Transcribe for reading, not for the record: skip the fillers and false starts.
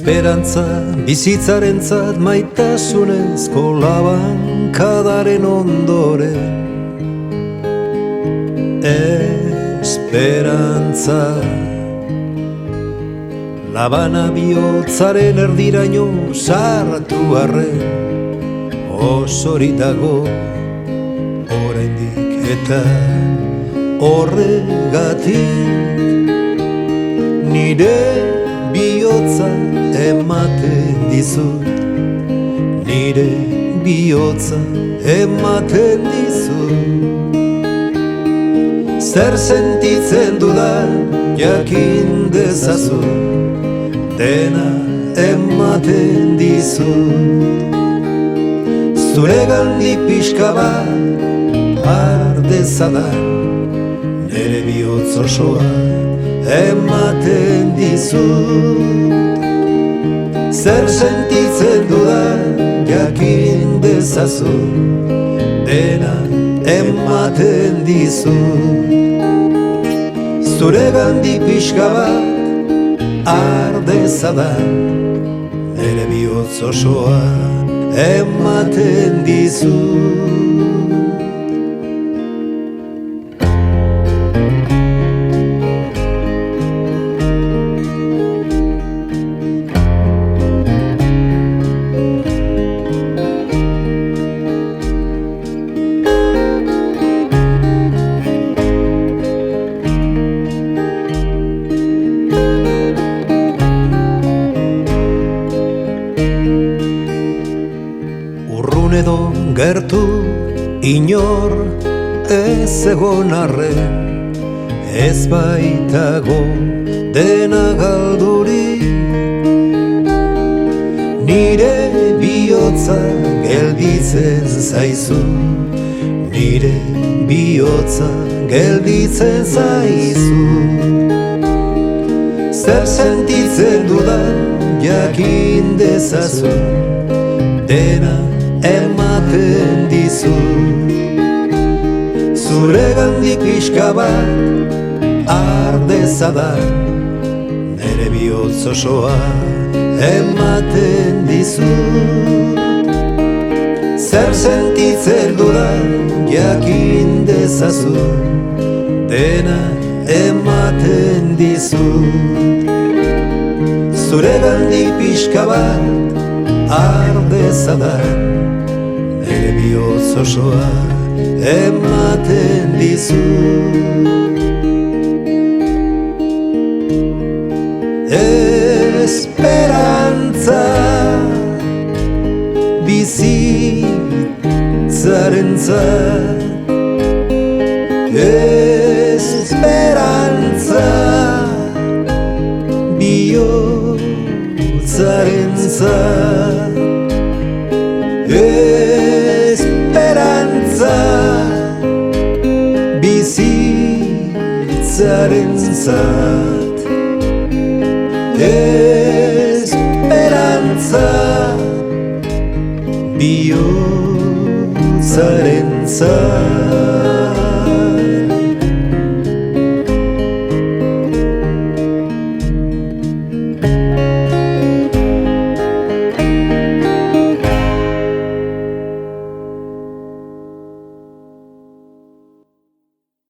Esperantza bizitzarentzat maitasunezko labankadaren ondoren. Esperantza labana bihotzaren erdiraino sartu arren, osoritago oraindik eta horregatik nire bihotza ematen dizut, nire bihotza ematen dizut. Zer sentitzen dudan jakin dezazu, dena ematen dizut. Zuregandik pixka bat har dezadan, nere bihotz osoa ematen dizut. Zer sentitzen dudan jakin dezazu, dena ematen dizut. Zuregandik pixka bat har dezadan, nere bihotz osoa ematen dizut. Edo gertu inor ez egon arren, ez baitago dena galdurik. Nire bihotza gelditzen zaizu, nire bihotza gelditzen zaizu. Zer sentitzen dudan jakin dezazu, dena ematen dizut. Zuregandik pixka bat har dezadan, nere bihotz osoa ematen dizut. Zer sentitzen dudan jakin dezazu, dena ematen dizut. Zuregandik pixka bat har dezadan, nere bihotz osoa ematen dizut. Esperantza bizitzarentzat, esperantza bihotzarentzat, esperantza bizitzarentzat, esperantza bihotzarentzat.